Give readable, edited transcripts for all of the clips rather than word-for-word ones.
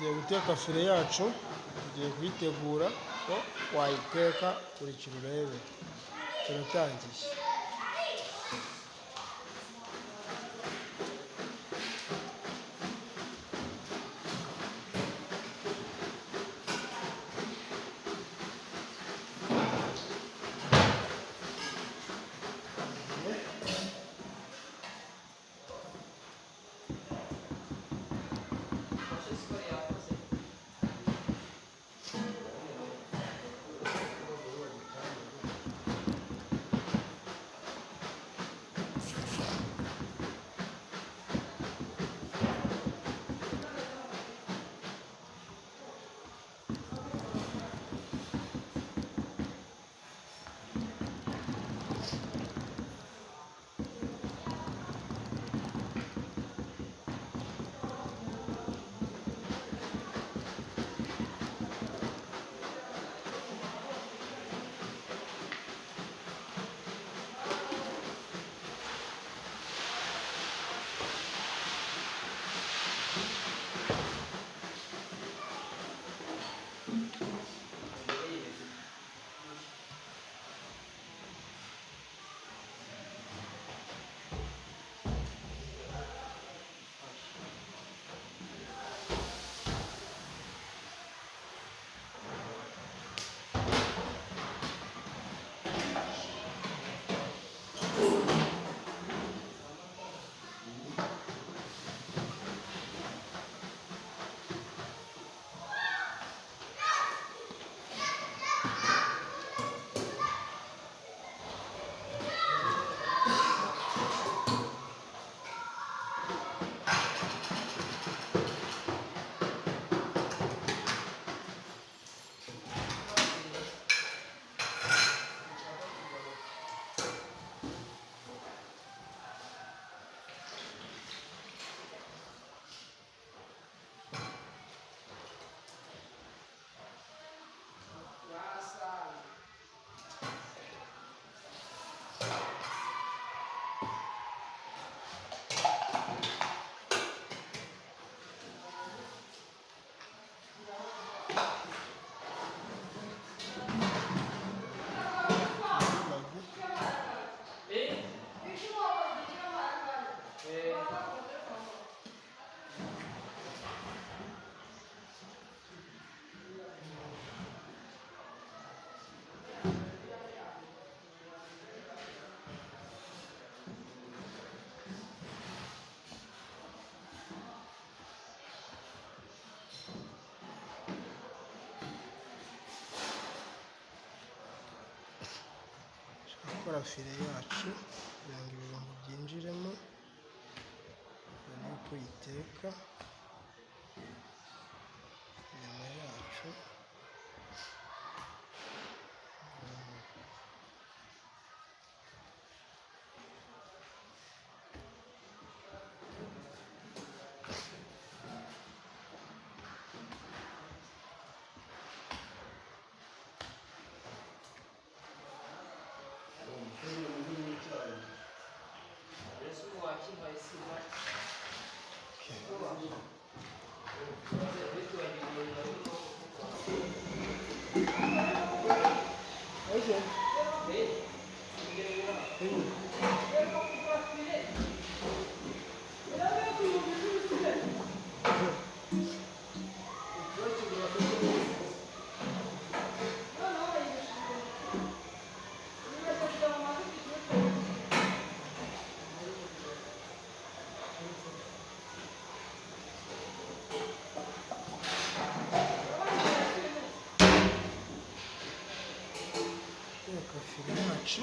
tugiye guteka fire yacu, tugiye kuyitegura ko wayiteka kurikira urebe. Turatangiye. Gukora fire yacu kugira ngo ibirungo byinjiremo, mbere yuko uyiteka inyama yacu. Fire yacu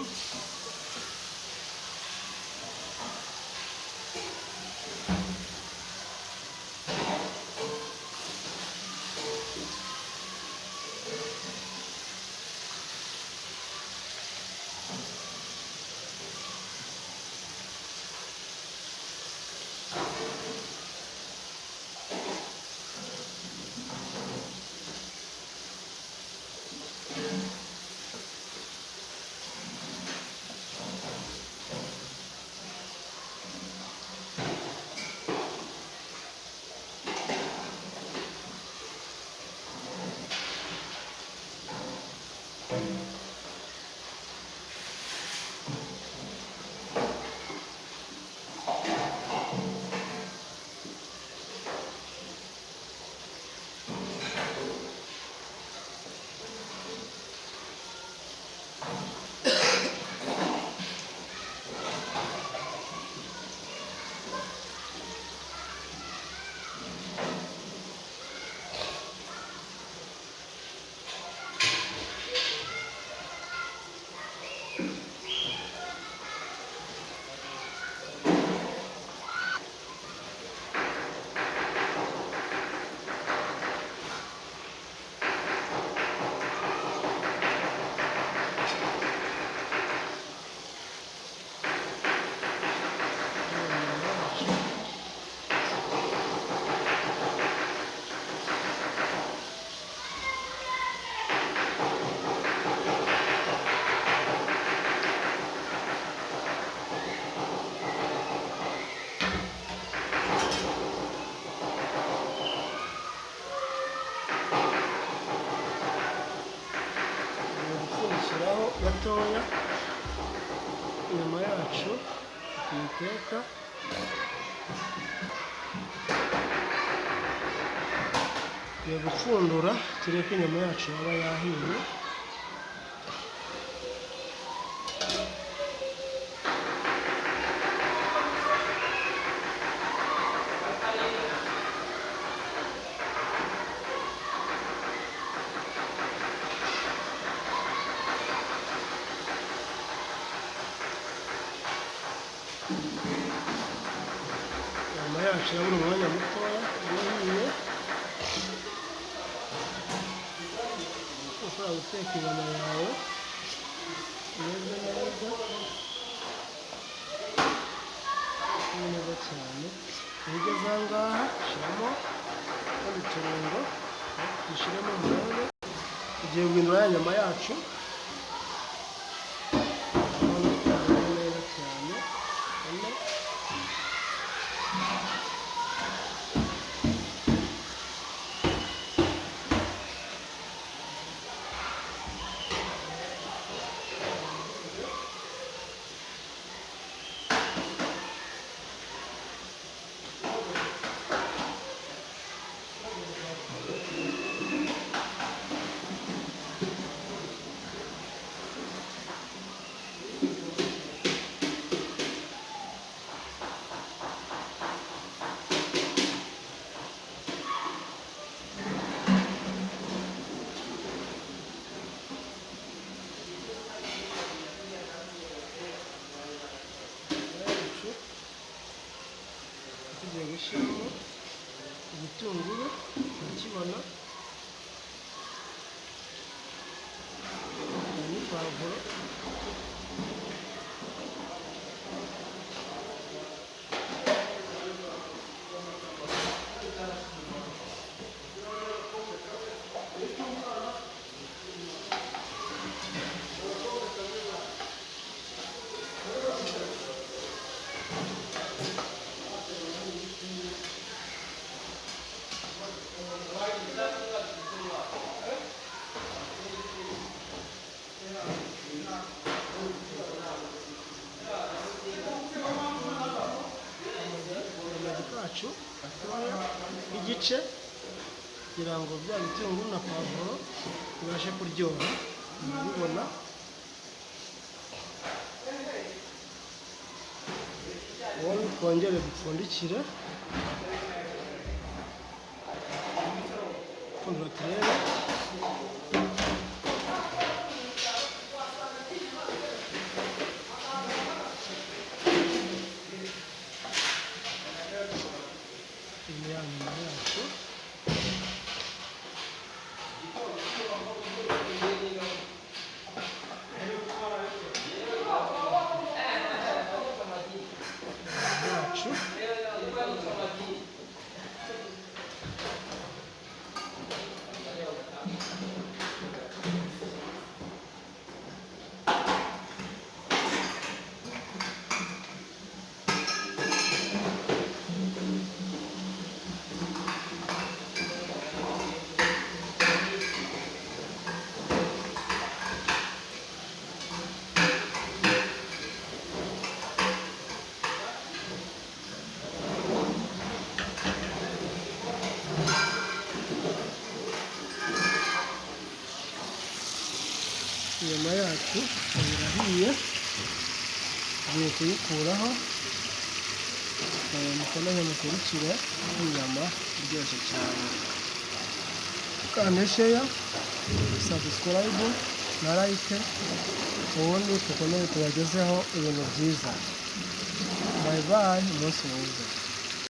gupfundikiraho gatoya inyama yacu tuyiteka. Tugiye gupfundura turebe ko inyama yacu yaba yahiye. Inyama yacu irabura umwanya mutoya yahiye. Ushobora guteka inyama yawe imeze neza cyane. Iyo ugeze aha ngaha shyiramo utundi turungo, dushyiremo umurebe. Tugiye guhindura ya nyama yacu neza cyane. Tugiye gushyiramo igitunguru, urakibona, n'ipavuro. Kacu gatoya igice kugira ngo bya bitunguru na pavuro bibashe kuryoha. Murabibona. Ubundi twongere dupfundikire, pfundura turebe. Ya nyama yacu inyama yacu irahiye, tugiye kuyikuraho mukomeze mukurikire inyama iryoshye cyane. Kande share, subscribe na like, ubundi tukomeze tubagezeho ibintu byiza. Bye bye, umunsi mwiza.